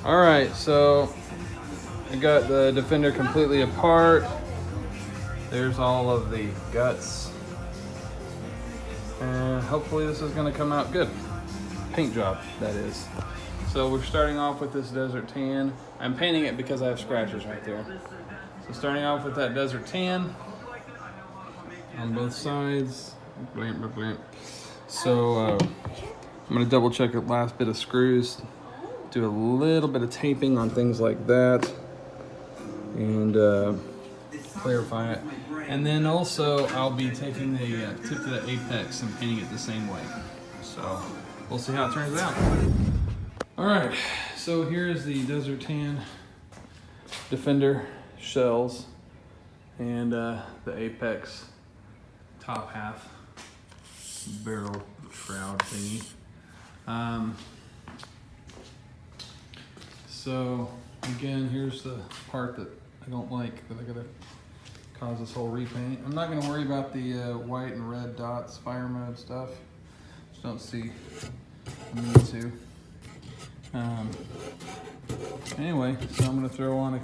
All right, so I got the Defender completely apart. There's all of the guts. And hopefully this is gonna come out good. Paint job, that is. So we're starting off with this desert tan. I'm painting it because I have scratches right there. So starting off with that desert tan on both sides. So I'm gonna double check the last bit of screws, do a little bit of taping on things like that, and clarify it. And then also I'll be taking the tip to the apex and painting it the same way. So we'll see how it turns out. All right, so here's the desert tan Defender shells and the apex top half barrel shroud thingy. So again, here's the part that I don't like, that I gotta cause this whole repaint. I'm not gonna worry about the white and red dots, fire mode stuff. Just don't see the need to. Anyway, so I'm gonna throw on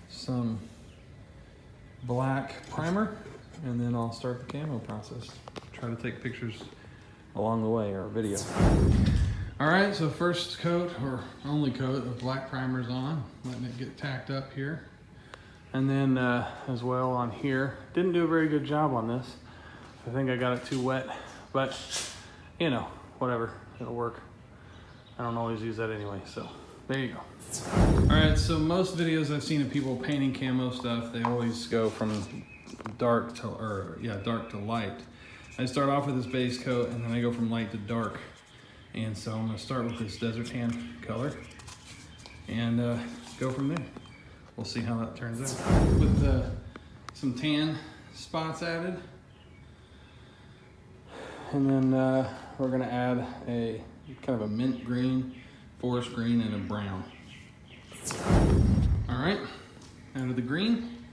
some black primer, and then I'll start the camo process. Try to take pictures along the way, or video. All right, so first coat, or only coat, of black primer's on, letting it get tacked up here. And then as well on here. Didn't do a very good job on this. I think I got it too wet, but you know, whatever, it'll work. I don't always use that anyway, so there you go. All right, so most videos I've seen of people painting camo stuff, they always go from dark to light. I start off with this base coat, and then I go from light to dark. And so I'm gonna start with this desert tan color and go from there. We'll see how that turns out. With some tan spots added. And then we're gonna add a kind of a mint green, forest green, and a brown. All right, out of the green,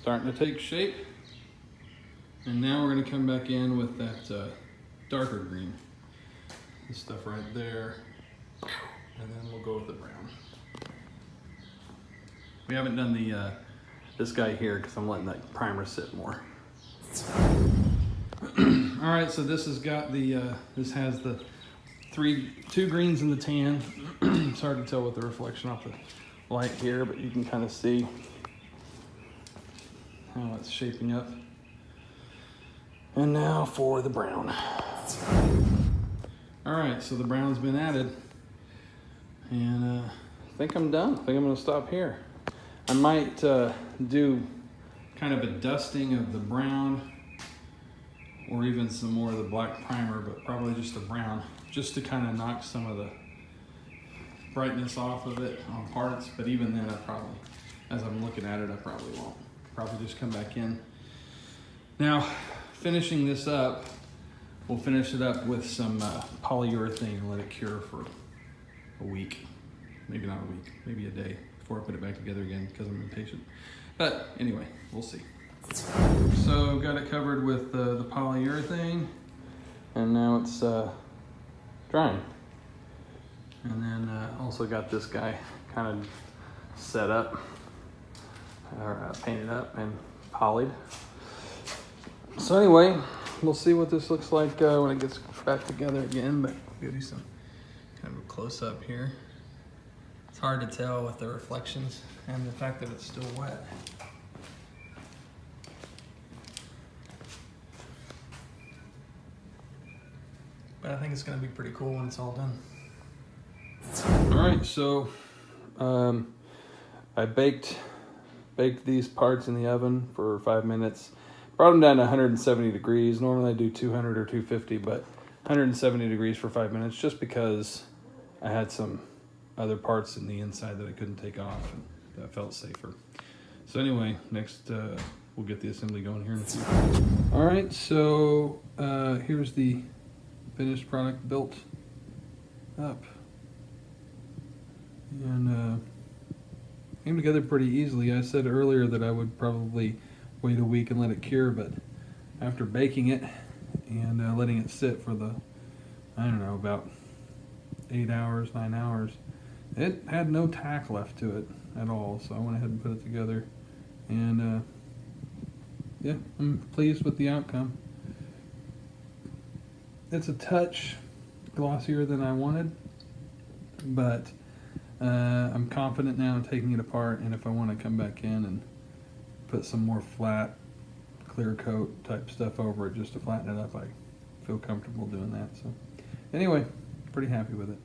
starting to take shape. And now we're gonna come back in with that darker green. This stuff right there, and then we'll go with the brown. We haven't done the this guy here because I'm letting that primer sit more. All right, so this has got the this has the two greens in the tan. It's hard to tell with the reflection off the light here, but you can kind of see how it's shaping up. And now for the brown. All right, so the brown's been added, and I think I'm done. I think I'm gonna stop here. I might do kind of a dusting of the brown, or even some more of the black primer, but probably just the brown, just to kind of knock some of the brightness off of it on parts. But even then, I probably, as I'm looking at it, I probably won't. Probably just come back in. Now, finishing this up, we'll finish it up with some polyurethane and let it cure for a week. Maybe not a week, maybe a day before I put it back together again because I'm impatient. But anyway, we'll see. So got it covered with the polyurethane, and now it's drying. And then also got this guy kind of set up, or painted up and polyed. So anyway, we'll see what this looks like when it gets back together again, but I'll give you some kind of a close up here. It's hard to tell with the reflections and the fact that it's still wet. But I think it's gonna be pretty cool when it's all done. All right, so I baked these parts in the oven for 5 minutes. Brought them down to 170 degrees. Normally I do 200 or 250, but 170 degrees for 5 minutes, just because I had some other parts in the inside that I couldn't take off, and that felt safer. So anyway, next we'll get the assembly going here in a few. All right, so here's the finished product built up. And came together pretty easily. I said earlier that I would probably wait a week and let it cure, but after baking it and letting it sit for the, I don't know, about 8 hours, 9 hours. It had no tack left to it at all, so I went ahead and put it together. And yeah, I'm pleased with the outcome. It's a touch glossier than I wanted, but I'm confident now in taking it apart, and if I want to come back in and put some more flat clear coat type stuff over it just to flatten it up, I feel comfortable doing that. So anyway, pretty happy with it.